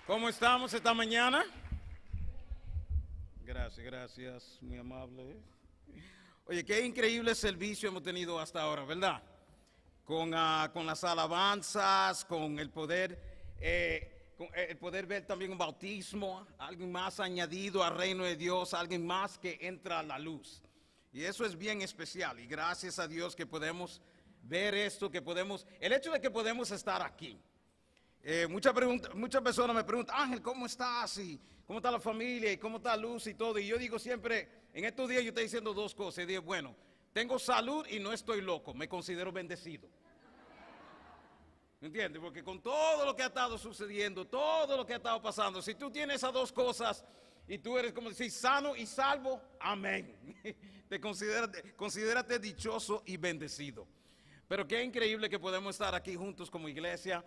¿Cómo estamos esta mañana? Gracias, muy amable. Oye, qué increíble servicio hemos tenido hasta ahora, ¿verdad? Con las alabanzas, con el poder ver también un bautismo, alguien más añadido al reino de Dios, alguien más que entra a la luz. Y eso es bien especial, y gracias a Dios que podemos ver esto, el hecho de que podemos estar aquí. Muchas personas me preguntan, Ángel, ¿cómo estás? Y ¿cómo está la familia? ¿Y cómo está Luz y todo? Y yo digo siempre, en estos días yo estoy diciendo dos cosas. Y digo, bueno, tengo salud y no estoy loco, me considero bendecido. ¿Me entiendes? Porque con todo lo que ha estado sucediendo, todo lo que ha estado pasando, si tú tienes esas dos cosas y tú eres, como decir, sano y salvo, amén. Considérate dichoso y bendecido. Pero qué increíble que podemos estar aquí juntos como iglesia,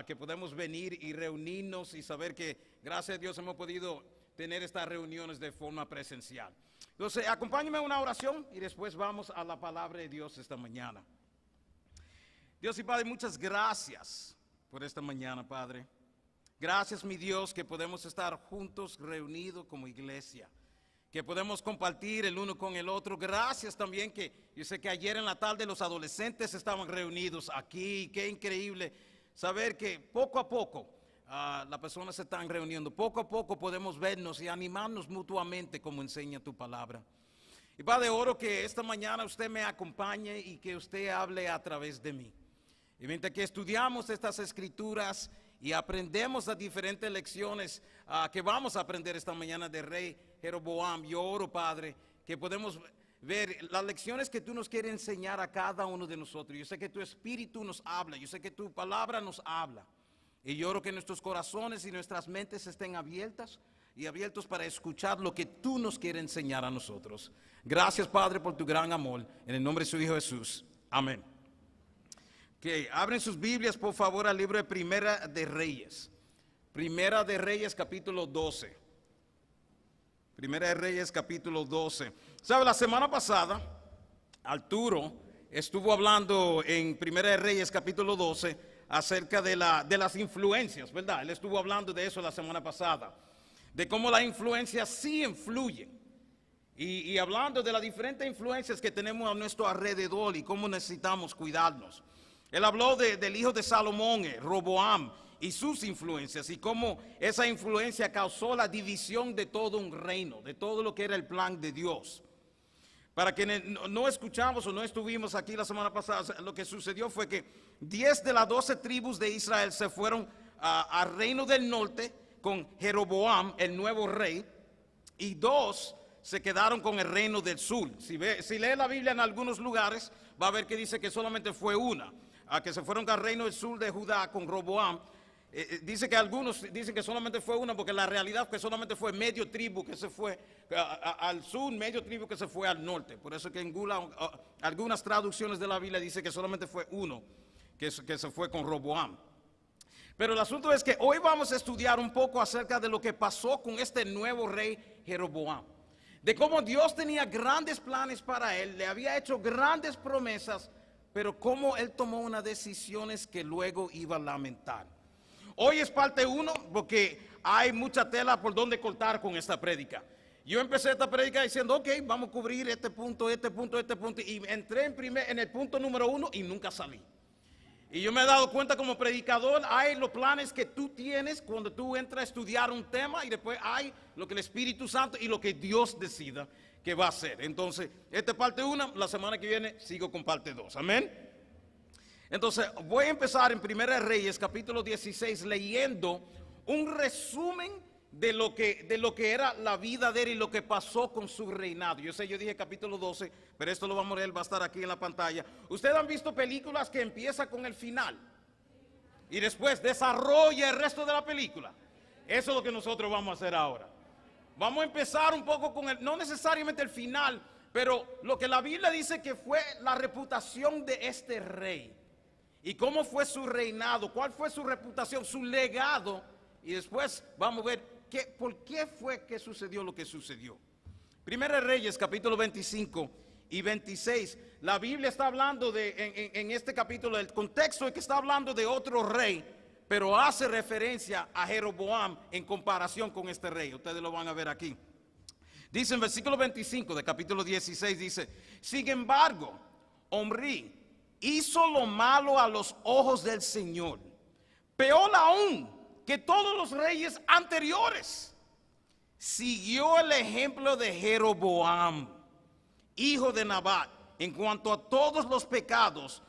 que podemos venir y reunirnos y saber que gracias a Dios hemos podido tener estas reuniones de forma presencial. Entonces, acompáñenme a una oración y después vamos a la palabra de Dios esta mañana. Dios y Padre, muchas gracias por esta mañana, Padre. Gracias, mi Dios, que podemos estar juntos, reunidos como iglesia, que podemos compartir el uno con el otro. Gracias también que yo sé que ayer en la tarde los adolescentes estaban reunidos aquí. Qué increíble saber que poco a poco las personas se están reuniendo. Poco a poco podemos vernos y animarnos mutuamente como enseña tu palabra. Y Padre, oro que esta mañana usted me acompañe y que usted hable a través de mí. Y mientras que estudiamos estas escrituras y aprendemos las diferentes lecciones que vamos a aprender esta mañana de Rey Jeroboam, yo oro, Padre, que podemos ver las lecciones que tú nos quieres enseñar a cada uno de nosotros. Yo sé que tu espíritu nos habla, yo sé que tu palabra nos habla. Y yo oro que nuestros corazones y nuestras mentes estén abiertas y abiertos para escuchar lo que tú nos quieres enseñar a nosotros. Gracias, Padre, por tu gran amor. En el nombre de su Hijo Jesús. Amén. Abren sus Biblias, por favor, al libro de Primera de Reyes. Primera de Reyes, capítulo 12. Primera de Reyes, capítulo 12. ¿Sabe? La semana pasada, Arturo estuvo hablando en Primera de Reyes, capítulo 12, acerca de las influencias, ¿verdad? Él estuvo hablando de eso la semana pasada, de cómo las influencias sí influyen. Y hablando de las diferentes influencias que tenemos a nuestro alrededor y cómo necesitamos cuidarnos. Él habló del hijo de Salomón, Roboam, y sus influencias, y cómo esa influencia causó la división de todo un reino, de todo lo que era el plan de Dios. Para quienes no escuchamos o no estuvimos aquí la semana pasada, lo que sucedió fue que 10 de las 12 tribus de Israel se fueron al reino del norte con Jeroboam, el nuevo rey, y 2 se quedaron con el reino del sur. Si lee la Biblia en algunos lugares, va a ver que dice que solamente fue una, que se fueron al reino del sur de Judá con Roboam. Dice que algunos dicen que solamente fue una, porque la realidad es que solamente fue medio tribu que se fue al sur, medio tribu que se fue al norte. Por eso que en algunas traducciones de la Biblia dice que solamente fue uno que se fue con Roboam. Pero el asunto es que hoy vamos a estudiar un poco acerca de lo que pasó con este nuevo rey Jeroboam. De cómo Dios tenía grandes planes para él, le había hecho grandes promesas, pero cómo él tomó unas decisiones que luego iba a lamentar. Hoy es parte 1 porque hay mucha tela por donde cortar con esta prédica. Yo empecé esta prédica diciendo, ok, vamos a cubrir este punto, y entré en el punto número 1 y nunca salí. Y yo me he dado cuenta como predicador, hay los planes que tú tienes cuando tú entras a estudiar un tema, y después hay lo que el Espíritu Santo y lo que Dios decida que va a hacer. Entonces, esta es parte 1, la semana que viene sigo con parte 2, amén. Entonces, voy a empezar en Primera de Reyes, capítulo 16, leyendo un resumen de lo que era la vida de él y lo que pasó con su reinado. Yo sé, yo dije capítulo 12, pero esto lo vamos a leer, va a estar aquí en la pantalla. Ustedes han visto películas que empiezan con el final y después desarrolla el resto de la película. Eso es lo que nosotros vamos a hacer ahora. Vamos a empezar un poco con no necesariamente el final, pero lo que la Biblia dice que fue la reputación de este rey. Y cómo fue su reinado, cuál fue su reputación, su legado. Y después vamos a ver por qué fue que sucedió lo que sucedió. Primera de Reyes, capítulo 25 y 26. La Biblia está hablando en este capítulo, el contexto es que está hablando de otro rey, pero hace referencia a Jeroboam en comparación con este rey. Ustedes lo van a ver aquí. Dice en versículo 25 de capítulo 16, dice, sin embargo, Omri hizo lo malo a los ojos del Señor, peor aún que todos los reyes anteriores. Siguió el ejemplo de Jeroboam, hijo de Nabat, en cuanto a todos los pecados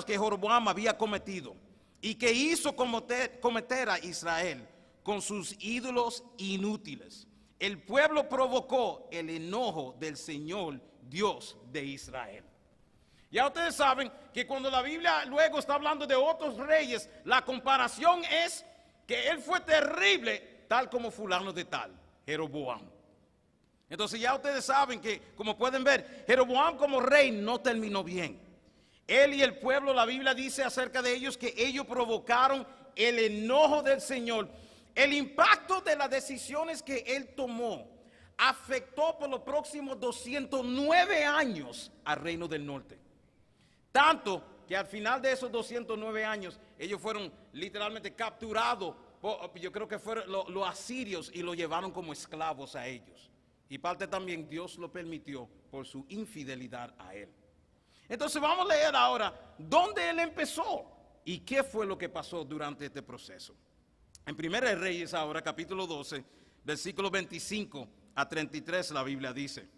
que Jeroboam había cometido y que hizo cometer a Israel con sus ídolos inútiles. El pueblo provocó el enojo del Señor, Dios de Israel. Ya ustedes saben que cuando la Biblia luego está hablando de otros reyes, la comparación es que él fue terrible, tal como fulano de tal, Jeroboam. Entonces ya ustedes saben que, como pueden ver, Jeroboam como rey no terminó bien. Él y el pueblo, la Biblia dice acerca de ellos que ellos provocaron el enojo del Señor. El impacto de las decisiones que él tomó afectó por los próximos 209 años al reino del norte. Tanto que al final de esos 209 años, ellos fueron literalmente capturados. Yo creo que fueron los asirios y lo llevaron como esclavos a ellos. Y parte también Dios lo permitió por su infidelidad a él. Entonces vamos a leer ahora dónde él empezó y qué fue lo que pasó durante este proceso. En Primera de Reyes ahora, capítulo 12, versículo 25 a 33, la Biblia dice: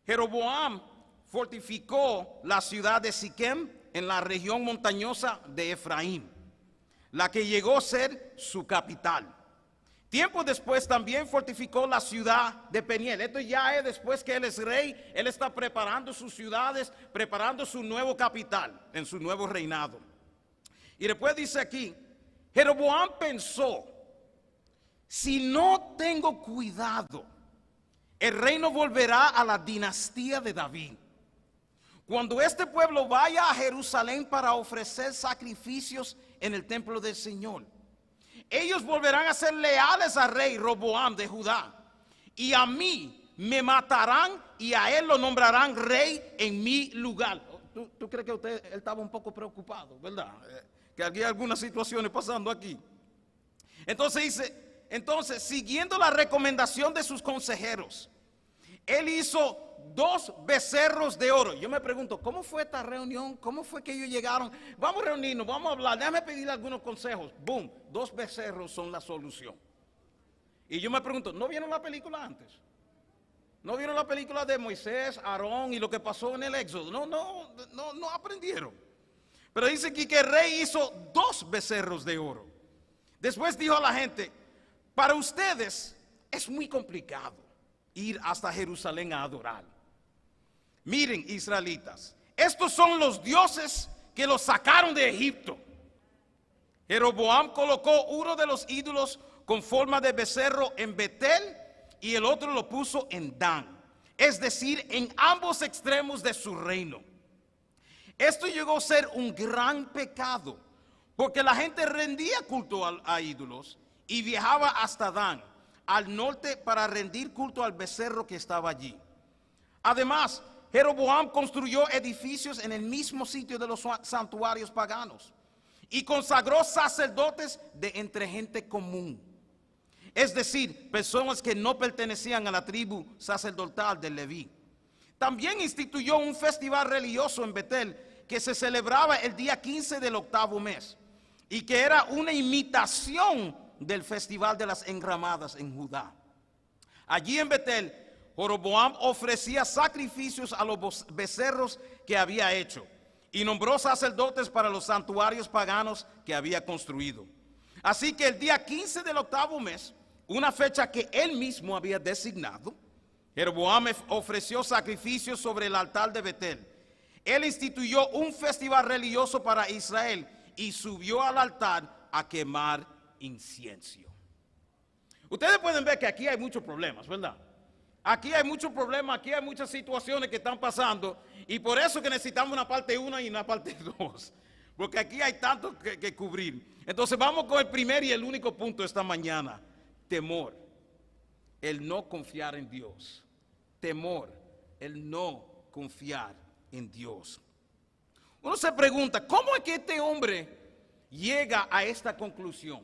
Jeroboam fortificó la ciudad de Siquem en la región montañosa de Efraín, la que llegó a ser su capital. Tiempo después también fortificó la ciudad de Peniel. Esto ya es después que él es rey, él está preparando sus ciudades, preparando su nuevo capital en su nuevo reinado. Y después dice aquí, Jeroboam pensó, si no tengo cuidado, el reino volverá a la dinastía de David. Cuando este pueblo vaya a Jerusalén para ofrecer sacrificios en el templo del Señor, ellos volverán a ser leales al rey Roboam de Judá, y a mí me matarán y a él lo nombrarán rey en mi lugar. ¿Tú crees que él estaba un poco preocupado, verdad? Que había algunas situaciones pasando aquí. Entonces dice, siguiendo la recomendación de sus consejeros, él hizo 2 becerros de oro. Yo me pregunto, ¿cómo fue esta reunión? ¿Cómo fue que ellos llegaron? Vamos a reunirnos, vamos a hablar, déjame pedirle algunos consejos. Boom, 2 becerros son la solución. Y yo me pregunto, ¿no vieron la película antes? ¿No vieron la película de Moisés, Aarón y lo que pasó en el Éxodo? No aprendieron. Pero dice aquí que el rey hizo 2 becerros de oro. Después dijo a la gente, para ustedes es muy complicado ir hasta Jerusalén a adorar. Miren, israelitas, estos son los dioses que los sacaron de Egipto. Jeroboam colocó uno de los ídolos con forma de becerro en Betel y el otro lo puso en Dan, es decir, en ambos extremos de su reino. Esto llegó a ser un gran pecado, porque la gente rendía culto a ídolos y viajaba hasta Dan, al norte, para rendir culto al becerro que estaba allí. Además, Jeroboam construyó edificios en el mismo sitio de los santuarios paganos y consagró sacerdotes de entre gente común, es decir, personas que no pertenecían a la tribu sacerdotal de Leví. También instituyó un festival religioso en Betel que se celebraba el día 15 del 8º mes y que era una imitación del festival de las enramadas en Judá. Allí en Betel, Jeroboam ofrecía sacrificios a los becerros que había hecho y nombró sacerdotes para los santuarios paganos que había construido. Así que el día 15 del 8º mes, una fecha que él mismo había designado, Jeroboam ofreció sacrificios sobre el altar de Betel. Él instituyó un festival religioso para Israel y subió al altar a quemar incienso. Ustedes pueden ver que aquí hay muchos problemas, ¿verdad? Aquí hay muchos problemas, aquí hay muchas situaciones que están pasando y por eso que necesitamos una parte 1 y una parte 2, porque aquí hay tanto que cubrir. Entonces vamos con el primer y el único punto esta mañana: temor, el no confiar en Dios. Temor, el no confiar en Dios. Uno se pregunta, ¿cómo es que este hombre llega a esta conclusión?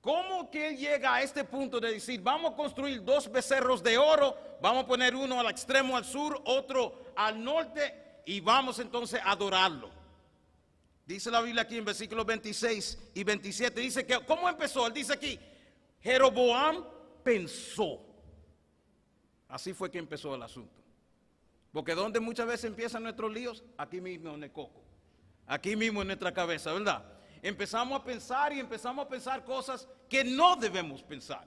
¿Cómo que él llega a este punto de decir, vamos a construir 2 becerros de oro, vamos a poner uno al extremo al sur, otro al norte, y vamos entonces a adorarlo? Dice la Biblia aquí en versículos 26 y 27, dice que, ¿cómo empezó? Él dice aquí, Jeroboam pensó. Así fue que empezó el asunto. Porque donde muchas veces empiezan nuestros líos, aquí mismo en el coco, aquí mismo en nuestra cabeza, ¿verdad? Empezamos a pensar y empezamos a pensar cosas que no debemos pensar.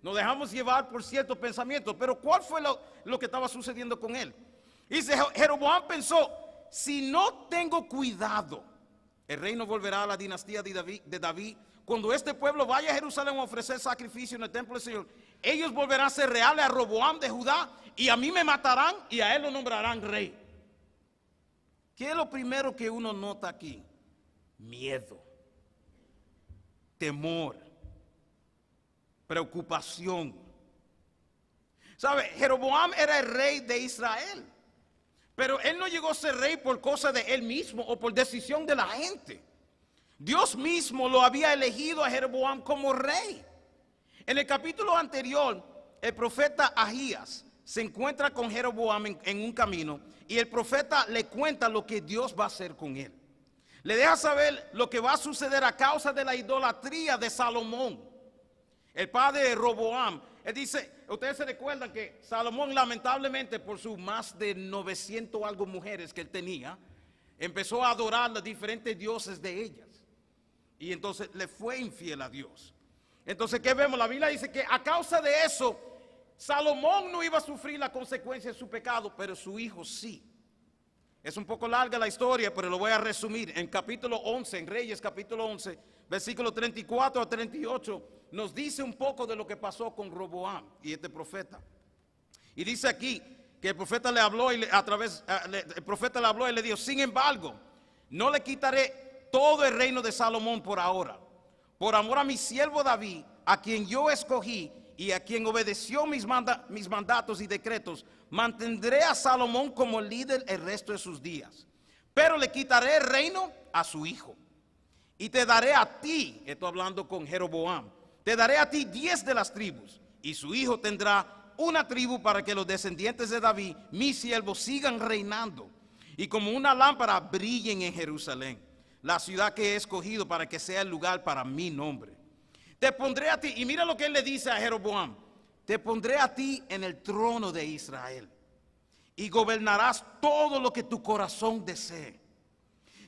Nos dejamos llevar por ciertos pensamientos, pero ¿cuál fue lo que estaba sucediendo con él? Dice, Jeroboam pensó, si no tengo cuidado, el reino volverá a la dinastía de David. Cuando este pueblo vaya a Jerusalén a ofrecer sacrificio en el templo del Señor, ellos volverán a ser reales a Roboam de Judá, y a mí me matarán y a él lo nombrarán rey. ¿Qué es lo primero que uno nota aquí? Miedo, temor, preocupación. ¿Sabe? Jeroboam era el rey de Israel, pero él no llegó a ser rey por cosa de él mismo o por decisión de la gente. Dios mismo lo había elegido a Jeroboam como rey. En el capítulo anterior, el profeta Ahías se encuentra con Jeroboam en un camino, y el profeta le cuenta lo que Dios va a hacer con él. Le deja saber lo que va a suceder a causa de la idolatría de Salomón, el padre de Roboam. Él dice, ustedes se recuerdan que Salomón, lamentablemente, por sus más de 900 algo mujeres que él tenía, empezó a adorar los diferentes dioses de ellas. Y entonces le fue infiel a Dios. Entonces, ¿qué vemos? La Biblia dice que a causa de eso, Salomón no iba a sufrir la consecuencia de su pecado, pero su hijo sí. Es un poco larga la historia, pero lo voy a resumir. En capítulo 11, en Reyes capítulo 11, versículos 34 a 38, nos dice un poco de lo que pasó con Roboam y este profeta. Y dice aquí que el profeta le habló y el profeta le habló y le dijo, sin embargo, no le quitaré todo el reino de Salomón por ahora, por amor a mi siervo David, a quien yo escogí y a quien obedeció mis mandatos y decretos. Mantendré a Salomón como líder el resto de sus días, pero le quitaré el reino a su hijo. Y te daré a ti, estoy hablando con Jeroboam, te daré a ti 10 de las tribus, y su hijo tendrá una tribu, para que los descendientes de David, mi siervo, sigan reinando, y como una lámpara brillen en Jerusalén, la ciudad que he escogido para que sea el lugar para mi nombre. Te pondré a ti, y mira lo que él le dice a Jeroboam, te pondré a ti en el trono de Israel, y gobernarás todo lo que tu corazón desee.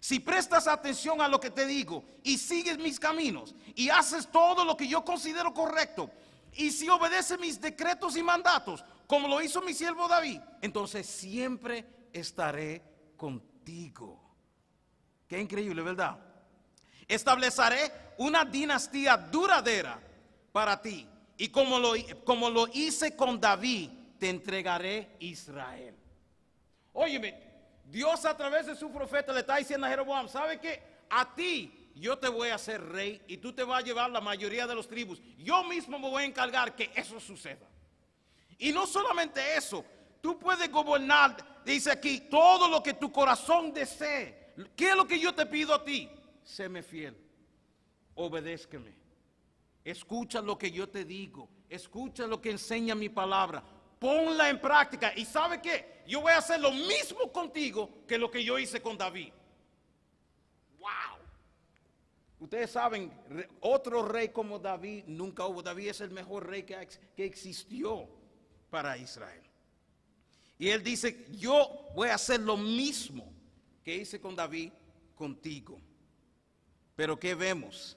Si prestas atención a lo que te digo, y sigues mis caminos, y haces todo lo que yo considero correcto, y si obedeces mis decretos y mandatos, como lo hizo mi siervo David, entonces siempre estaré contigo. Qué increíble, ¿verdad? Estableceré una dinastía duradera para ti, y como lo hice con David, te entregaré Israel. Óyeme, Dios a través de su profeta le está diciendo a Jeroboam, ¿sabe qué? A ti yo te voy a hacer rey, y tú te vas a llevar la mayoría de los tribus. Yo mismo me voy a encargar que eso suceda. Y no solamente eso, tú puedes gobernar, dice aquí, todo lo que tu corazón desee. ¿Qué es lo que yo te pido a ti? Séme fiel, obedézcame, escucha lo que yo te digo, escucha lo que enseña mi palabra, ponla en práctica. ¿Y sabe qué? Yo voy a hacer lo mismo contigo que lo que yo hice con David. ¡Wow! Ustedes saben, otro rey como David nunca hubo. David es el mejor rey que existió para Israel. Y él dice, yo voy a hacer lo mismo que hice con David contigo. Pero ¿qué vemos?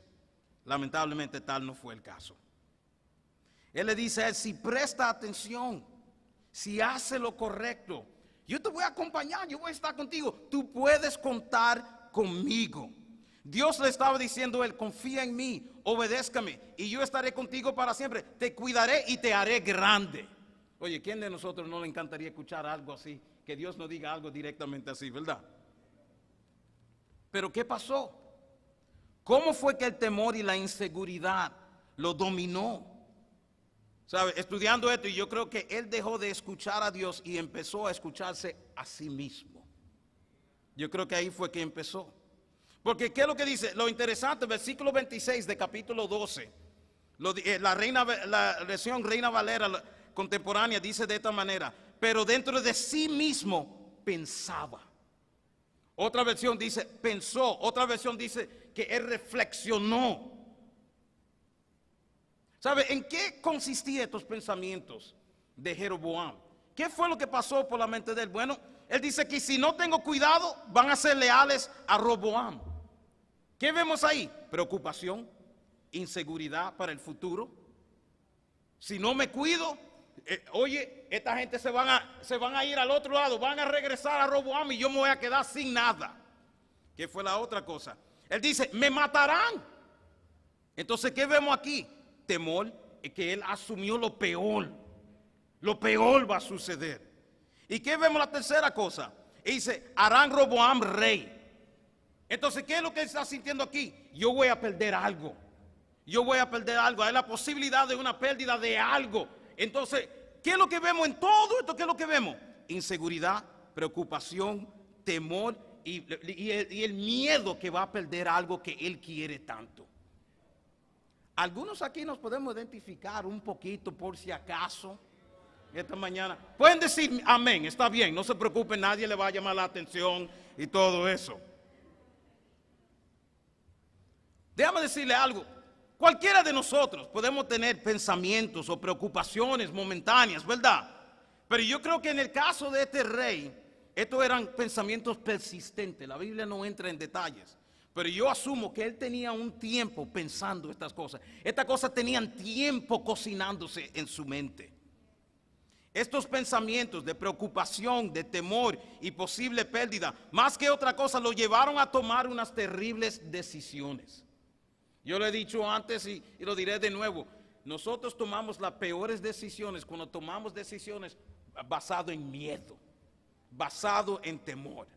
Lamentablemente tal no fue el caso. Él le dice a él, si presta atención, si hace lo correcto, yo te voy a acompañar, yo voy a estar contigo, tú puedes contar conmigo. Dios le estaba diciendo a él, confía en mí, obedézcame, y yo estaré contigo para siempre, te cuidaré y te haré grande. Oye, ¿quién de nosotros no le encantaría escuchar algo así? Que Dios nos diga algo directamente así, ¿verdad? Pero ¿qué pasó? ¿Cómo fue que el temor y la inseguridad lo dominó? ¿Sabe? Estudiando esto, y yo creo que él dejó de escuchar a Dios y empezó a escucharse a sí mismo. Yo creo que ahí fue que empezó. Porque ¿qué es lo que dice? Lo interesante, versículo 26 de capítulo 12. La versión Reina Valera contemporánea dice de esta manera: pero dentro de sí mismo pensaba. Otra versión dice pensó. Otra versión dice que él reflexionó. ¿Sabe en qué consistían estos pensamientos de Jeroboam? ¿Qué fue lo que pasó por la mente de él? Bueno, él dice que si no tengo cuidado, van a ser leales a Roboam. ¿Qué vemos ahí? Preocupación, inseguridad para el futuro. Si no me cuido, oye, esta gente se van a ir al otro lado, van a regresar a Roboam y yo me voy a quedar sin nada. ¿Qué fue la otra cosa? Él dice, me matarán. Entonces, ¿qué vemos aquí? Temor, que él asumió lo peor. Lo peor va a suceder. ¿Y qué vemos la tercera cosa? Y dice, harán Roboam rey. Entonces, ¿qué es lo que él está sintiendo aquí? Yo voy a perder algo. Yo voy a perder algo. Hay la posibilidad de una pérdida de algo. Entonces, ¿qué es lo que vemos en todo esto? ¿Qué es lo que vemos? Inseguridad, preocupación, temor y el miedo que va a perder algo que él quiere tanto. Algunos aquí nos podemos identificar un poquito por si acaso. Esta mañana pueden decir amén, está bien, no se preocupen, nadie le va a llamar la atención y todo eso. Déjame decirle algo. Cualquiera de nosotros podemos tener pensamientos o preocupaciones momentáneas, ¿verdad? Pero yo creo que en el caso de este rey, estos eran pensamientos persistentes. La Biblia no entra en detalles, pero yo asumo que él tenía un tiempo pensando estas cosas. Estas cosas tenían tiempo cocinándose en su mente. Estos pensamientos de preocupación, de temor y posible pérdida, más que otra cosa, lo llevaron a tomar unas terribles decisiones. Yo lo he dicho antes y lo diré de nuevo. Nosotros tomamos las peores decisiones cuando tomamos decisiones basado en miedo, basado en temor.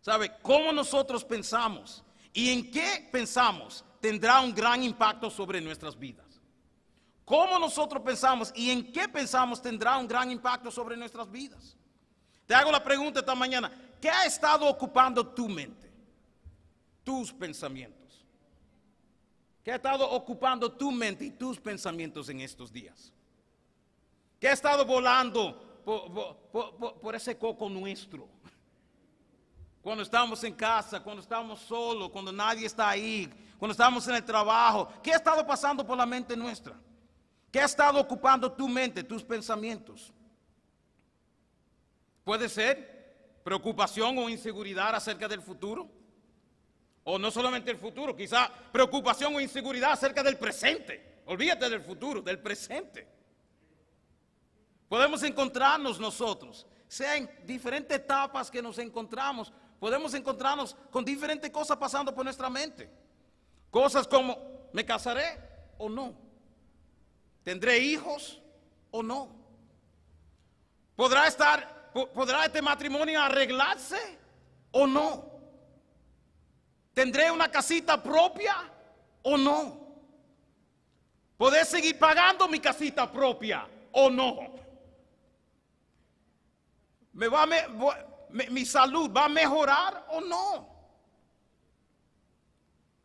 ¿Sabe? Cómo nosotros pensamos y en qué pensamos tendrá un gran impacto sobre nuestras vidas. Cómo nosotros pensamos y en qué pensamos tendrá un gran impacto sobre nuestras vidas. Te hago la pregunta esta mañana: ¿qué ha estado ocupando tu mente? Tus pensamientos. ¿Qué ha estado ocupando tu mente y tus pensamientos en estos días? ¿Qué ha estado volando por ese coco nuestro? Cuando estamos en casa, cuando estamos solos, cuando nadie está ahí, cuando estamos en el trabajo. ¿Qué ha estado pasando por la mente nuestra? ¿Qué ha estado ocupando tu mente, tus pensamientos? Puede ser preocupación o inseguridad acerca del futuro. O no solamente el futuro, quizá preocupación o inseguridad acerca del presente. Olvídate del futuro, del presente. Podemos encontrarnos nosotros, sea en diferentes etapas que nos encontramos, podemos encontrarnos con diferentes cosas pasando por nuestra mente. Cosas como, ¿me casaré o no? ¿Tendré hijos o no? ¿Podrá este matrimonio arreglarse o no? ¿Tendré una casita propia o no? ¿Podré seguir pagando mi casita propia o no? ¿Mi salud va a mejorar o no?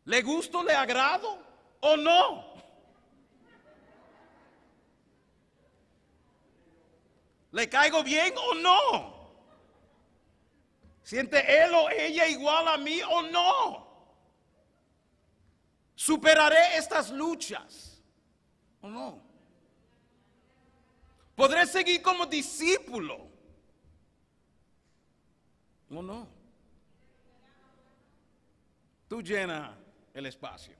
¿Le gusto, le agrado o no? ¿Le caigo bien o no? ¿Siente él o ella igual a mí o no? ¿Superaré estas luchas o no? ¿Podré seguir como discípulo o no? Tú llena el espacio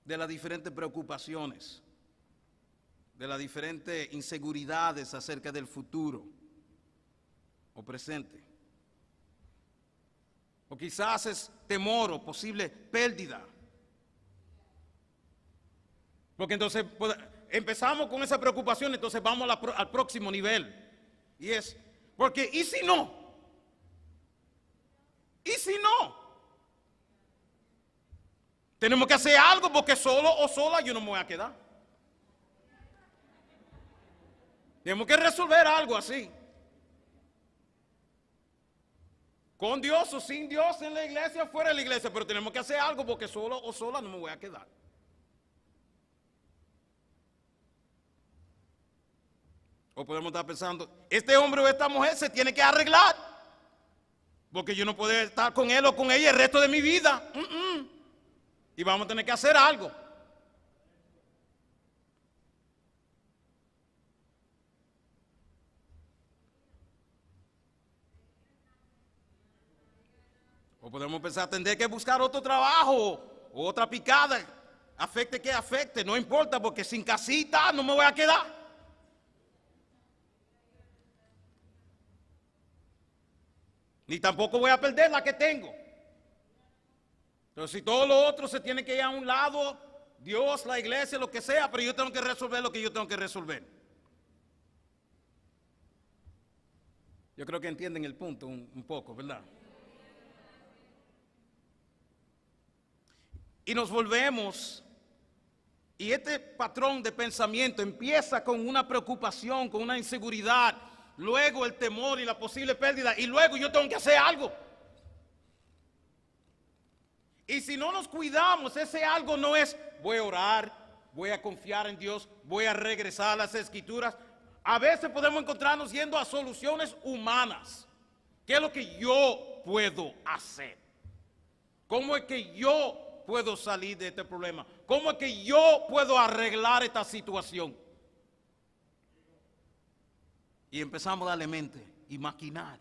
de las diferentes preocupaciones, de las diferentes inseguridades acerca del futuro o presente. O quizás es temor o posible pérdida. Porque entonces empezamos con esa preocupación, entonces vamos al próximo nivel. Y es, porque ¿y si no? ¿Y si no? Tenemos que hacer algo porque solo o sola yo no me voy a quedar. Tenemos que resolver algo así. con Dios o sin Dios, en la iglesia, fuera de la iglesia, pero tenemos que hacer algo porque solo o sola no me voy a quedar. O podemos estar pensando, este hombre o esta mujer se tiene que arreglar, porque yo no puedo estar con él o con ella el resto de mi vida. Y vamos a tener que hacer algo. O podemos pensar, tendré que buscar otro trabajo o otra picada, afecte que afecte, no importa, porque sin casita no me voy a quedar. Ni tampoco voy a perder la que tengo. Entonces, si todo lo otro se tiene que ir a un lado, Dios, la iglesia, lo que sea, pero yo tengo que resolver lo que yo tengo que resolver. Yo creo que entienden el punto un poco, ¿verdad? Y nos volvemos, y este patrón de pensamiento empieza con una preocupación, con una inseguridad, luego el temor y la posible pérdida, y luego yo tengo que hacer algo. Y si no nos cuidamos, ese algo no es voy a orar, voy a confiar en Dios, voy a regresar a las Escrituras. A veces podemos encontrarnos yendo a soluciones humanas. ¿Qué es lo que yo puedo hacer? ¿Cómo es que yo puedo salir de este problema? ¿Cómo es que yo puedo arreglar esta situación? Y empezamos a darle mente y maquinar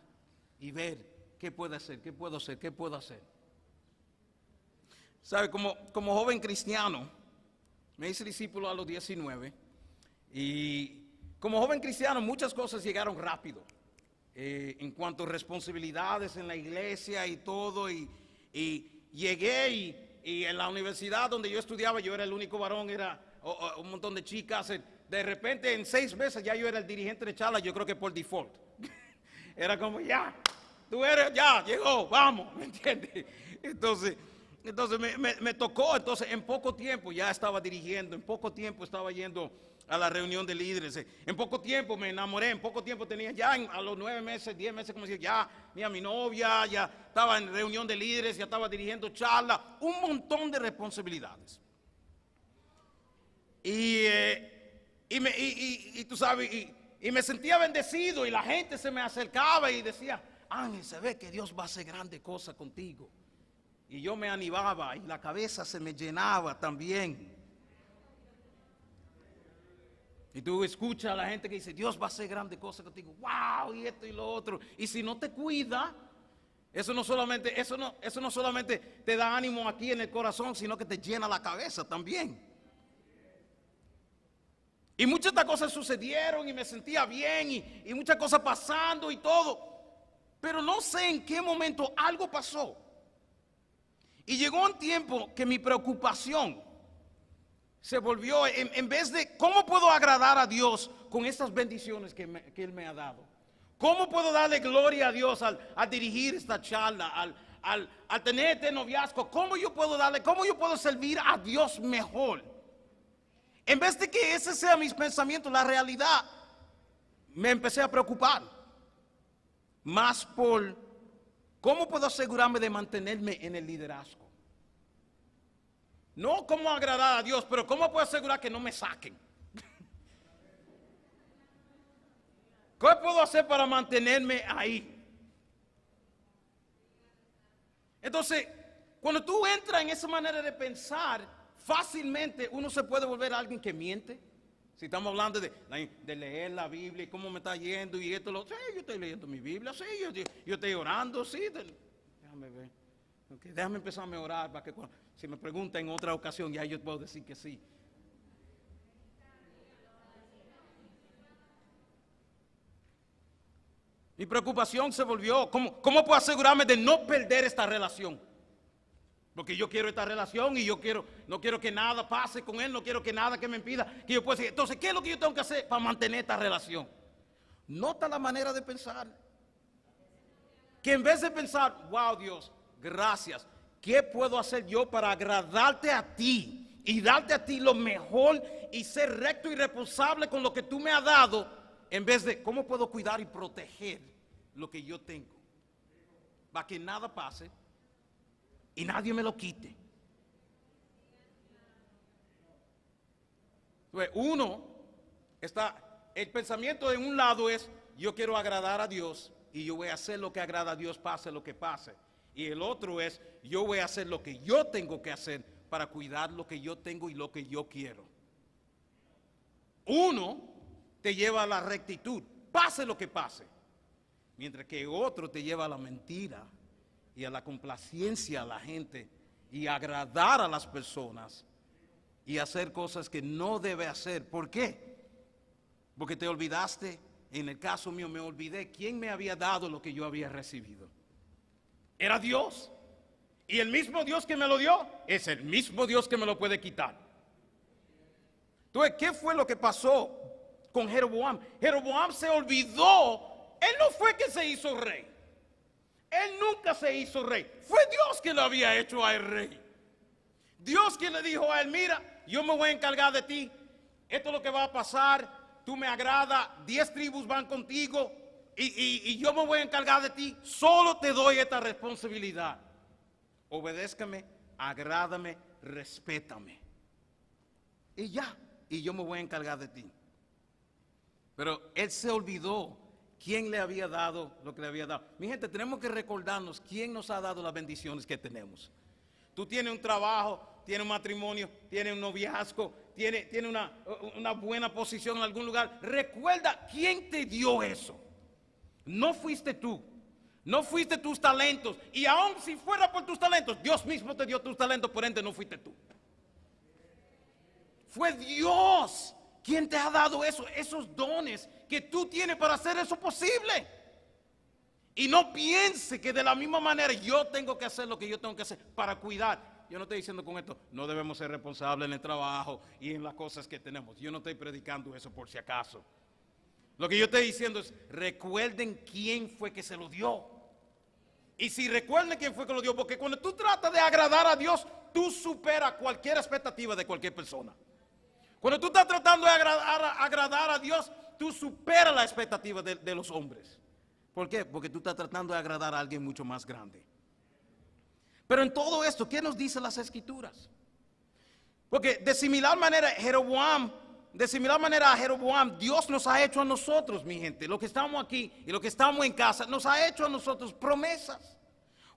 y ver qué puedo hacer, qué puedo hacer, qué puedo hacer. ¿Sabe? Como joven cristiano, me hice discípulo a los 19 y como joven cristiano muchas cosas llegaron rápido en cuanto a responsabilidades en la iglesia y todo y llegué y en la universidad donde yo estudiaba yo era el único varón, era un montón de chicas. De repente en 6 meses ya yo era el dirigente de charla, yo creo que por default. Era como ya, tú eres, ya, llegó, vamos, ¿me entiendes? Entonces me tocó, entonces en poco tiempo ya estaba dirigiendo, en poco tiempo estaba yendo a la reunión de líderes, en poco tiempo me enamoré, en poco tiempo tenía ya a los 9 meses, 10 meses, como decía, ya mira mi novia, ya estaba en reunión de líderes, ya estaba dirigiendo charla, un montón de responsabilidades. Y tú sabes, y me sentía bendecido y la gente se me acercaba y decía, Ángel, se ve que Dios va a hacer grandes cosas contigo. Y yo me animaba y la cabeza se me llenaba también. Y tú escuchas a la gente que dice, Dios va a hacer grandes cosas contigo. ¡Wow! Y esto y lo otro. Y si no te cuida, eso no solamente te da ánimo aquí en el corazón, sino que te llena la cabeza también. Y muchas de estas cosas sucedieron y me sentía bien y muchas cosas pasando y todo. Pero no sé en qué momento algo pasó. Y llegó un tiempo que mi preocupación se volvió, en vez de cómo puedo agradar a Dios con estas bendiciones que Él me ha dado. ¿Cómo puedo darle gloria a Dios al dirigir esta charla, al tener este noviazgo? ¿Cómo yo puedo servir a Dios mejor? En vez de que ese sea mis pensamientos, la realidad, me empecé a preocupar. Más por cómo puedo asegurarme de mantenerme en el liderazgo. No cómo agradar a Dios, pero cómo puedo asegurar que no me saquen. ¿Qué puedo hacer para mantenerme ahí? Entonces, cuando tú entras en esa manera de pensar, fácilmente uno se puede volver a alguien que miente. Si estamos hablando de leer la Biblia y cómo me está yendo y esto, sí, yo estoy leyendo mi Biblia, sí, yo estoy orando, sí. Déjame ver. Okay, déjame empezar a orar para que si me preguntan en otra ocasión ya yo puedo decir que sí. Mi preocupación se volvió, ¿cómo puedo asegurarme de no perder esta relación? Porque yo quiero esta relación y no quiero que nada pase con él, no quiero que nada que me impida que yo pueda seguir. Entonces, ¿qué es lo que yo tengo que hacer para mantener esta relación? Nota la manera de pensar. Que en vez de pensar, wow Dios, gracias, ¿qué puedo hacer yo para agradarte a ti y darte a ti lo mejor y ser recto y responsable con lo que tú me has dado? En vez de, ¿cómo puedo cuidar y proteger lo que yo tengo? para que nada pase y nadie me lo quite. Uno está, el pensamiento de un lado es, yo quiero agradar a Dios y yo voy a hacer lo que agrada a Dios, pase lo que pase. Y el otro es, yo voy a hacer lo que yo tengo que hacer para cuidar lo que yo tengo y lo que yo quiero. Uno te lleva a la rectitud, pase lo que pase, mientras que otro te lleva a la mentira y a la complacencia a la gente y agradar a las personas y hacer cosas que no debe hacer. ¿Por qué? Porque te olvidaste. En el caso mío me olvidé quién me había dado lo que yo había recibido. Era Dios. Y el mismo Dios que me lo dio es el mismo Dios que me lo puede quitar. Entonces, ¿qué fue lo que pasó con Jeroboam? Jeroboam se olvidó. Él no fue que se hizo rey. Él nunca se hizo rey. Fue Dios que lo había hecho a él rey. Dios quien le dijo a él, mira, yo me voy a encargar de ti. Esto es lo que va a pasar. Tú me agradas, 10 tribus van contigo y yo me voy a encargar de ti. Solo te doy esta responsabilidad. Obedézcame, agrádame, respétame. Y ya, y yo me voy a encargar de ti. Pero él se olvidó quién le había dado lo que le había dado. Mi gente, tenemos que recordarnos quién nos ha dado las bendiciones que tenemos. Tú tienes un trabajo, tienes un matrimonio, tienes un noviazgo, tienes una buena posición en algún lugar. Recuerda quién te dio eso. No fuiste tú, no fuiste tus talentos. Y aun si fuera por tus talentos, Dios mismo te dio tus talentos, por ende no fuiste tú. Fue Dios quien te ha dado eso, esos dones que tú tienes para hacer eso posible. Y no piense que de la misma manera yo tengo que hacer lo que yo tengo que hacer para cuidar. Yo no estoy diciendo con esto, no debemos ser responsables en el trabajo y en las cosas que tenemos. Yo no estoy predicando eso por si acaso. Lo que yo estoy diciendo es, recuerden quién fue que se lo dio. Y si recuerden quién fue que lo dio, porque cuando tú tratas de agradar a Dios, tú superas cualquier expectativa de cualquier persona. Cuando tú estás tratando de agradar a Dios, tú superas la expectativa de los hombres. ¿Por qué? Porque tú estás tratando de agradar a alguien mucho más grande. Pero en todo esto, ¿qué nos dicen las Escrituras? Porque de similar manera a Jeroboam, Dios nos ha hecho a nosotros, mi gente, los que estamos aquí y los que estamos en casa, nos ha hecho a nosotros promesas.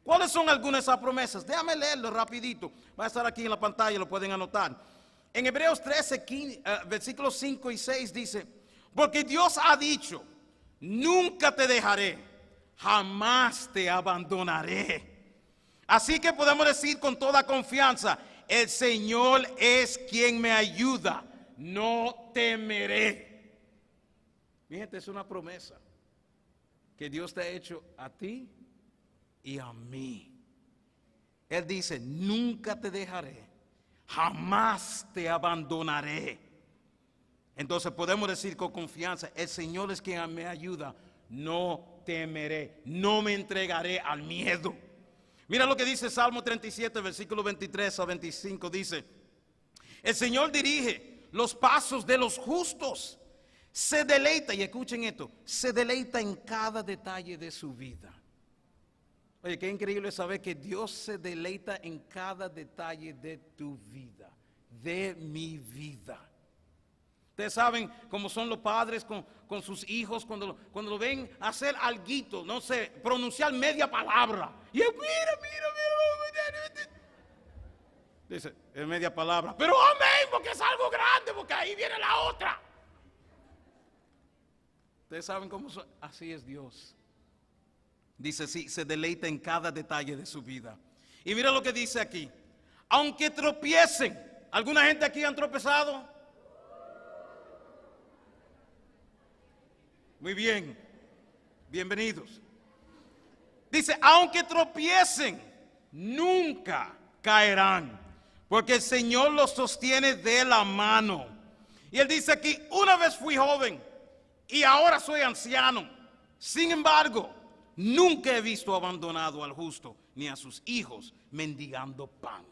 ¿Cuáles son algunas de esas promesas? Déjame leerlo rapidito. Va a estar aquí en la pantalla, lo pueden anotar. En Hebreos 13, versículos 5 y 6 dice, porque Dios ha dicho, nunca te dejaré, jamás te abandonaré. Así que podemos decir con toda confianza, el Señor es quien me ayuda, no temeré. Mi gente, es una promesa que Dios te ha hecho a ti y a mí. Él dice, nunca te dejaré, jamás te abandonaré. Entonces podemos decir con confianza, el Señor es quien me ayuda, no temeré, no me entregaré al miedo. Mira lo que dice Salmo 37, versículo 23 a 25, dice, el Señor dirige los pasos de los justos, se deleita, y escuchen esto, se deleita en cada detalle de su vida. Oye, qué increíble saber que Dios se deleita en cada detalle de tu vida, de mi vida. Ustedes saben cómo son los padres con sus hijos cuando lo ven hacer alguito, no sé, pronunciar media palabra. Y él, mira. Dice, es media palabra. Pero amén, porque es algo grande, porque ahí viene la otra. Ustedes saben cómo son. Así es Dios. Dice, sí, se deleita en cada detalle de su vida. Y mira lo que dice aquí. Aunque tropiecen. ¿Alguna gente aquí han tropezado? Muy bien, bienvenidos. Dice, aunque tropiecen, nunca caerán, porque el Señor los sostiene de la mano. Y él dice aquí, una vez fui joven y ahora soy anciano. Sin embargo, nunca he visto abandonado al justo, ni a sus hijos mendigando pan.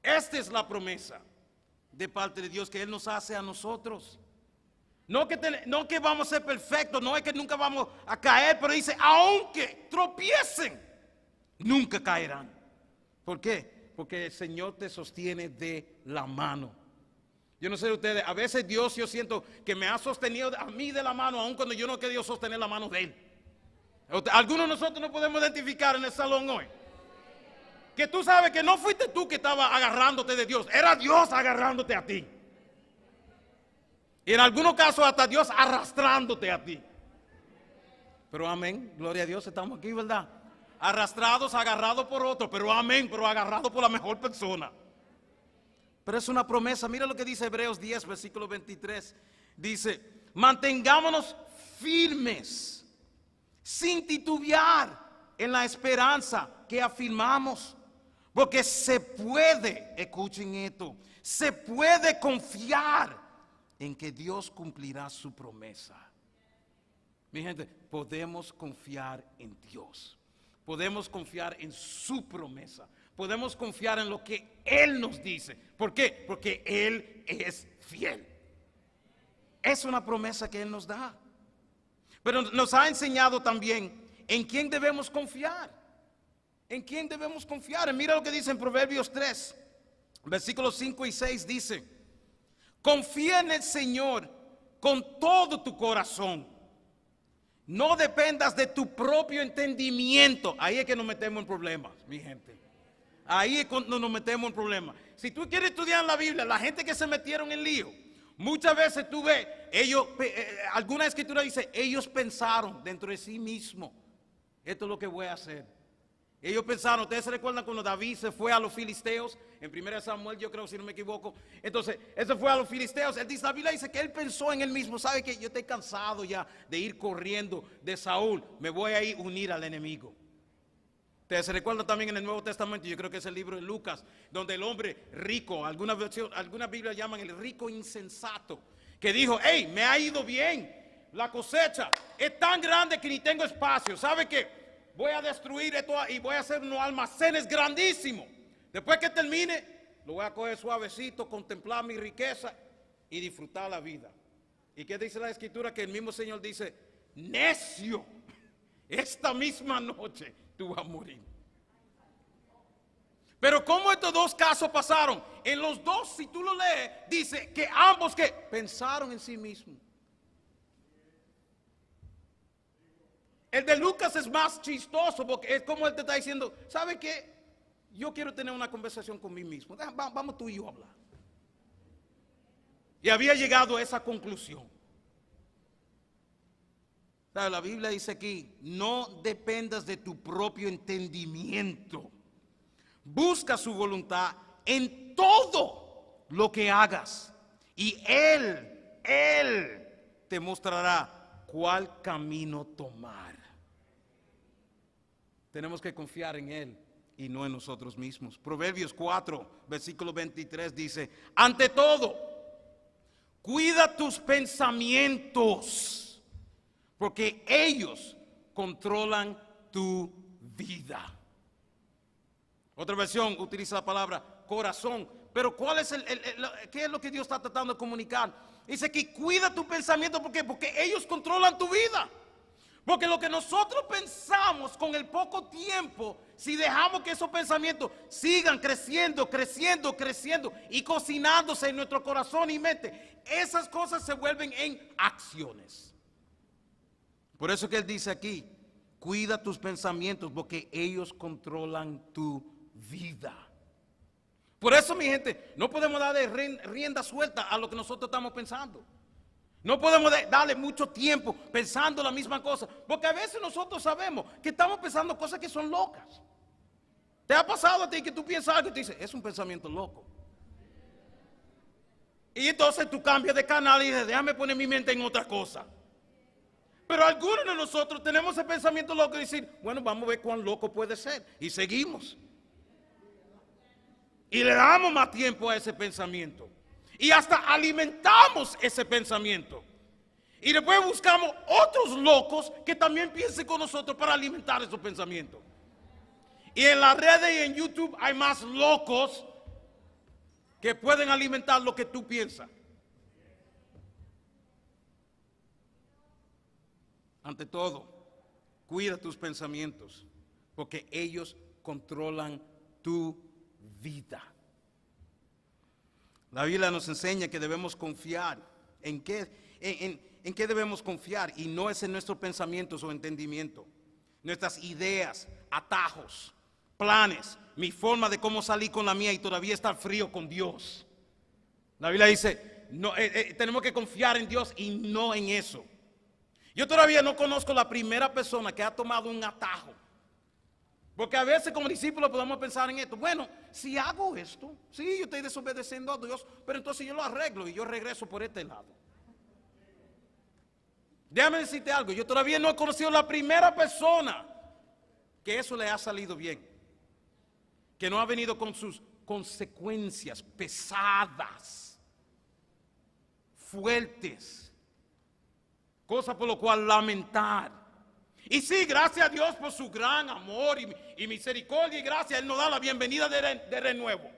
Esta es la promesa de parte de Dios que Él nos hace a nosotros. No que vamos a ser perfectos, no es que nunca vamos a caer, pero dice, aunque tropiecen, nunca caerán. ¿Por qué? Porque el Señor te sostiene de la mano. Yo no sé de ustedes, a veces Dios, yo siento que me ha sostenido a mí de la mano, aun cuando yo no he querido sostener la mano de Él. Algunos de nosotros nos podemos identificar en el salón hoy. Que tú sabes que no fuiste tú que estaba agarrándote de Dios, era Dios agarrándote a ti. Y en algunos casos hasta Dios arrastrándote a ti. Pero amén, gloria a Dios, estamos aquí, ¿verdad? Arrastrados, agarrados por otro, pero amén, pero agarrados por la mejor persona. Pero es una promesa. Mira lo que dice Hebreos 10, versículo 23. Dice, mantengámonos firmes, sin titubear en la esperanza que afirmamos. Porque se puede, escuchen esto, se puede confiar en que Dios cumplirá su promesa. Mi gente, podemos confiar en Dios. Podemos confiar en su promesa. Podemos confiar en lo que Él nos dice. ¿Por qué? Porque Él es fiel. Es una promesa que Él nos da. Pero nos ha enseñado también en quién debemos confiar. ¿En quién debemos confiar? Mira lo que dice en Proverbios 3, versículos 5 y 6 dice, confía en el Señor con todo tu corazón. No dependas de tu propio entendimiento. Ahí es que nos metemos en problemas, mi gente. Ahí es cuando nos metemos en problemas. Si tú quieres estudiar en la Biblia, la gente que se metieron en lío, muchas veces tú ves, alguna escritura dice, ellos pensaron dentro de sí mismos, esto es lo que voy a hacer. Ellos pensaron, ustedes se recuerdan cuando David se fue a los filisteos, en 1 Samuel yo creo, si no me equivoco, entonces, él se fue a los filisteos, la Biblia dice que él pensó en él mismo, ¿sabe qué? Yo estoy cansado ya de ir corriendo de Saúl, me voy a ir a unir al enemigo. Ustedes se recuerdan también en el Nuevo Testamento, yo creo que es el libro de Lucas, donde el hombre rico, alguna Biblia llaman el rico insensato, que dijo, hey, me ha ido bien, la cosecha es tan grande que ni tengo espacio, ¿sabe qué? Voy a destruir esto y voy a hacer unos almacenes grandísimos. Después que termine, lo voy a coger suavecito, contemplar mi riqueza y disfrutar la vida. ¿Y qué dice la Escritura? Que el mismo Señor dice, necio, esta misma noche tú vas a morir. Pero ¿cómo estos dos casos pasaron? En los dos, si tú lo lees, dice que ambos que pensaron en sí mismos. El de Lucas es más chistoso porque es como él te está diciendo, ¿sabe qué? Yo quiero tener una conversación con mí mismo. Vamos tú y yo a hablar. Y había llegado a esa conclusión. La Biblia dice aquí, no dependas de tu propio entendimiento. Busca su voluntad en todo lo que hagas. Y Él te mostrará cuál camino tomar. Tenemos que confiar en Él y no en nosotros mismos. Proverbios 4, versículo 23 dice, ante todo, cuida tus pensamientos, porque ellos controlan tu vida. Otra versión utiliza la palabra corazón. Pero ¿cuál es qué es lo que Dios está tratando de comunicar? Dice que cuida tu pensamiento, ¿por qué? Porque ellos controlan tu vida. Porque lo que nosotros pensamos con el poco tiempo, si dejamos que esos pensamientos sigan creciendo, creciendo, creciendo y cocinándose en nuestro corazón y mente, esas cosas se vuelven en acciones. Por eso que él dice aquí, cuida tus pensamientos porque ellos controlan tu vida. Por eso, mi gente, no podemos darle rienda suelta a lo que nosotros estamos pensando. No podemos darle mucho tiempo pensando la misma cosa, porque a veces nosotros sabemos que estamos pensando cosas que son locas. ¿Te ha pasado a ti que tú piensas algo y te dices, es un pensamiento loco? Y entonces tú cambias de canal y dices, déjame poner mi mente en otra cosa. Pero algunos de nosotros tenemos ese pensamiento loco y decir, bueno, vamos a ver cuán loco puede ser. Y seguimos. Y le damos más tiempo a ese pensamiento. Y hasta alimentamos ese pensamiento. Y después buscamos otros locos que también piensen con nosotros para alimentar esos pensamientos. Y en las redes y en YouTube hay más locos que pueden alimentar lo que tú piensas. ante todo, cuida tus pensamientos, porque ellos controlan tu vida. La Biblia nos enseña que debemos confiar. ¿En qué debemos confiar? Y no es en nuestros pensamientos o entendimiento, nuestras ideas, atajos, planes, mi forma de cómo salir con la mía y todavía estar frío con Dios. La Biblia dice, no, tenemos que confiar en Dios y no en eso. Yo todavía no conozco la primera persona que ha tomado un atajo. Porque a veces como discípulos podemos pensar en esto. Bueno, si hago esto, sí, yo estoy desobedeciendo a Dios, pero entonces yo lo arreglo y yo regreso por este lado. Déjame decirte algo, yo todavía no he conocido la primera persona que eso le ha salido bien. Que no ha venido con sus consecuencias pesadas, fuertes, cosa por lo cual lamentar. Y sí, gracias a Dios por su gran amor y misericordia y gracia, Él nos da la bienvenida de renuevo.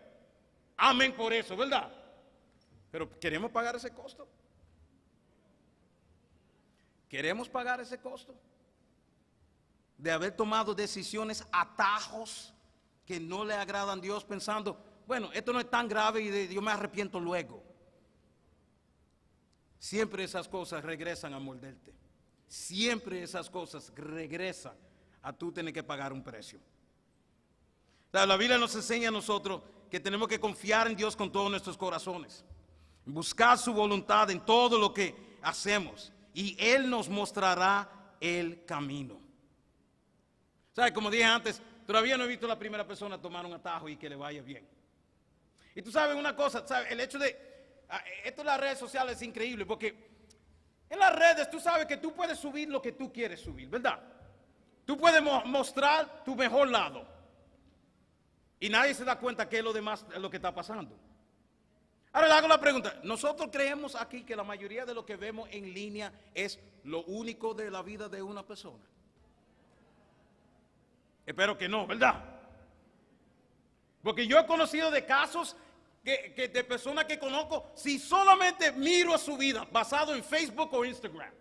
Amén por eso, ¿verdad? Pero ¿queremos pagar ese costo? ¿Queremos pagar ese costo? De haber tomado decisiones, atajos que no le agradan a Dios pensando, bueno, esto no es tan grave y yo me arrepiento luego. Siempre esas cosas regresan a morderte. Siempre esas cosas regresan a tú tener que pagar un precio. La Biblia nos enseña a nosotros que tenemos que confiar en Dios con todos nuestros corazones, buscar su voluntad en todo lo que hacemos y Él nos mostrará el camino. ¿Sabe? Como dije antes, todavía no he visto a la primera persona tomar un atajo y que le vaya bien. Y tú sabes una cosa, ¿sabes? El hecho de esto en las redes sociales es increíble porque en las redes tú sabes que tú puedes subir lo que tú quieres subir, ¿verdad? Tú puedes mostrar tu mejor lado y nadie se da cuenta que es lo demás, lo que está pasando. Ahora le hago la pregunta, nosotros creemos aquí que la mayoría de lo que vemos en línea es lo único de la vida de una persona. Espero que no, ¿verdad? Porque yo he conocido de casos de personas que conozco, si solamente miro a su vida basado en Facebook o Instagram.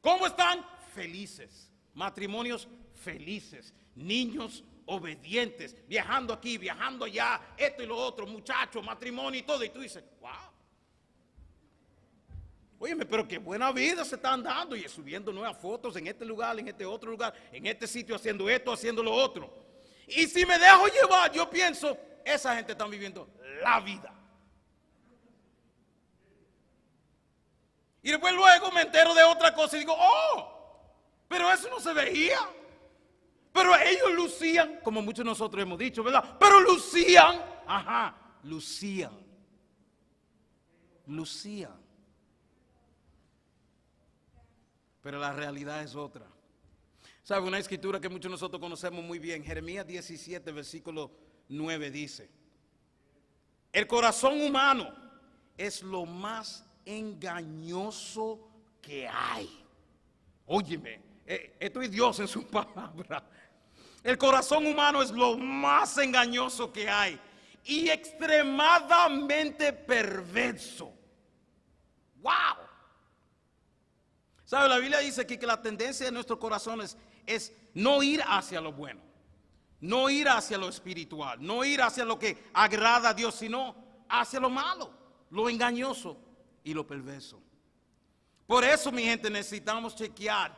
¿Cómo están? Felices. Matrimonios felices. Niños obedientes. Viajando aquí, viajando allá. Esto y lo otro. Muchachos, matrimonio y todo. Y tú dices, wow. Óyeme, pero qué buena vida se están dando. Y subiendo nuevas fotos en este lugar, en este otro lugar, en este sitio, haciendo esto, haciendo lo otro. Y si me dejo llevar, yo pienso, esa gente está viviendo la vida. Y después luego me entero de otra cosa y digo, oh, pero eso no se veía. Pero ellos lucían, como muchos de nosotros hemos dicho, ¿verdad? Pero lucían, lucían. Pero la realidad es otra. ¿Sabe? Una escritura que muchos de nosotros conocemos muy bien, Jeremías 17, versículo 9 dice, el corazón humano es lo más engañoso que hay. Óyeme, esto es Dios en su palabra. El corazón humano es lo más engañoso que hay y extremadamente perverso. ¡Wow! ¿Sabe? La Biblia dice aquí que la tendencia de nuestros corazones es no ir hacia lo bueno, no ir hacia lo espiritual, no ir hacia lo que agrada a Dios, sino hacia lo malo, lo engañoso y lo perverso. Por eso, mi gente, necesitamos chequear,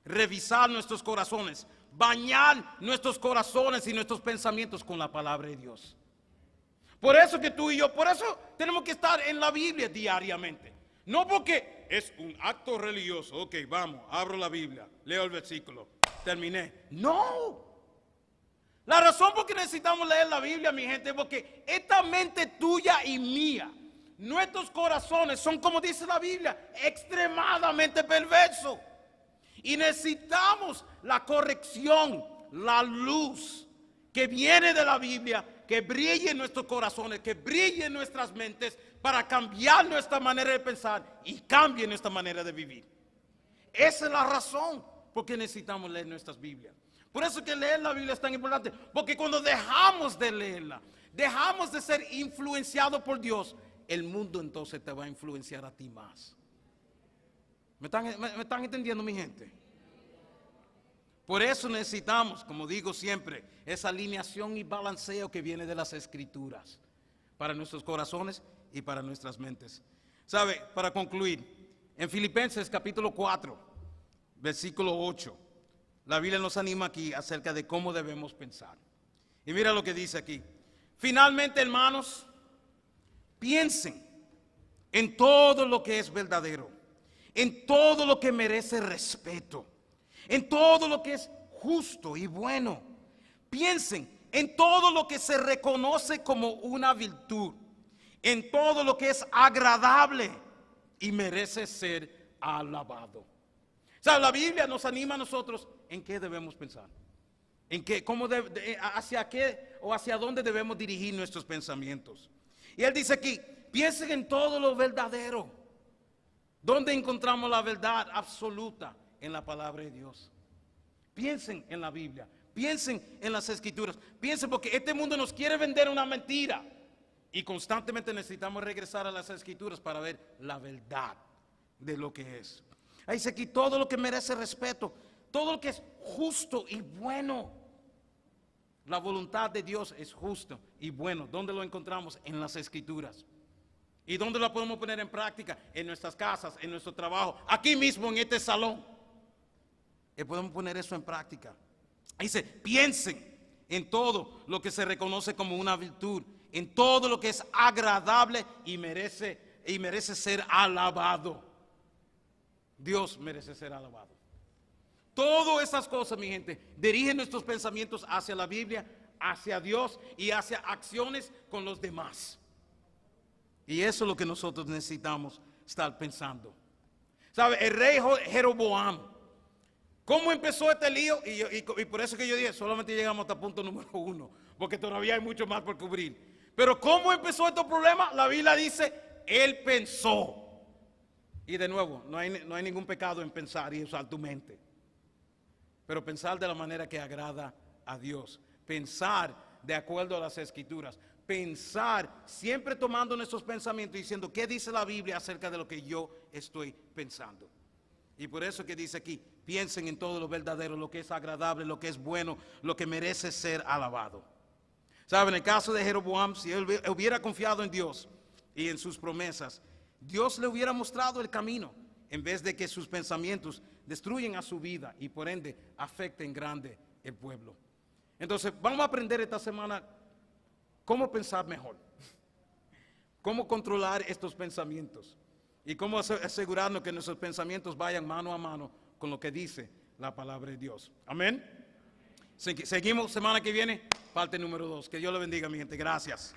revisar nuestros corazones, bañar nuestros corazones y nuestros pensamientos con la palabra de Dios. Por eso que tú y yo, por eso tenemos que estar en la Biblia diariamente. No porque es un acto religioso, ok, vamos, abro la Biblia, leo el versículo, terminé. No. La razón por que necesitamos leer la Biblia, mi gente, es porque esta mente tuya y mía, nuestros corazones son, como dice la Biblia, extremadamente perversos. Y necesitamos la corrección, la luz que viene de la Biblia, que brille en nuestros corazones, que brille en nuestras mentes para cambiar nuestra manera de pensar y cambie nuestra manera de vivir. Esa es la razón por que necesitamos leer nuestras Biblias. Por eso que leer la Biblia es tan importante, porque cuando dejamos de leerla, dejamos de ser influenciados por Dios, el mundo entonces te va a influenciar a ti más. Me están entendiendo, mi gente? Por eso necesitamos, como digo siempre, esa alineación y balanceo que viene de las Escrituras para nuestros corazones y para nuestras mentes. ¿Sabe? Para concluir, en Filipenses capítulo 4, versículo 8, la Biblia nos anima aquí acerca de cómo debemos pensar. Y mira lo que dice aquí. Finalmente, hermanos, piensen en todo lo que es verdadero, en todo lo que merece respeto, en todo lo que es justo y bueno. Piensen en todo lo que se reconoce como una virtud, en todo lo que es agradable y merece ser alabado. O sea, la Biblia nos anima a nosotros en qué debemos pensar, en qué, hacia qué o hacia dónde debemos dirigir nuestros pensamientos. Y él dice aquí, piensen en todo lo verdadero. ¿Dónde encontramos la verdad absoluta? En la palabra de Dios. Piensen en la Biblia, piensen en las Escrituras, piensen porque este mundo nos quiere vender una mentira y constantemente necesitamos regresar a las Escrituras para ver la verdad de lo que es. Ahí dice aquí todo lo que merece respeto, todo lo que es justo y bueno. La voluntad de Dios es justo y bueno. ¿Dónde lo encontramos? En las Escrituras. ¿Y dónde la podemos poner en práctica? En nuestras casas, en nuestro trabajo, aquí mismo en este salón. Podemos poner eso en práctica. Dice, piensen en todo lo que se reconoce como una virtud, en todo lo que es agradable y merece ser alabado. Dios merece ser alabado. Todas esas cosas, mi gente, dirigen nuestros pensamientos hacia la Biblia, hacia Dios y hacia acciones con los demás. Y eso es lo que nosotros necesitamos estar pensando. ¿Sabe? El rey Jeroboam, ¿cómo empezó este lío? Y por eso que yo dije, solamente llegamos hasta punto número 1, porque todavía hay mucho más por cubrir. Pero ¿cómo empezó estos problemas? La Biblia dice, él pensó. Y de nuevo, no hay ningún pecado en pensar y usar tu mente. Pero pensar de la manera que agrada a Dios. Pensar de acuerdo a las Escrituras. Pensar siempre tomando nuestros pensamientos y diciendo, ¿qué dice la Biblia acerca de lo que yo estoy pensando? Y por eso que dice aquí, piensen en todo lo verdadero, lo que es agradable, lo que es bueno, lo que merece ser alabado. ¿Saben? En el caso de Jeroboam, si él hubiera confiado en Dios y en sus promesas, Dios le hubiera mostrado el camino, en vez de que sus pensamientos destruyen a su vida y por ende afecten grande el pueblo. Entonces, vamos a aprender esta semana cómo pensar mejor, cómo controlar estos pensamientos y cómo asegurarnos que nuestros pensamientos vayan mano a mano con lo que dice la palabra de Dios. Amén. Seguimos semana que viene, parte número 2. Que Dios lo bendiga, mi gente. Gracias.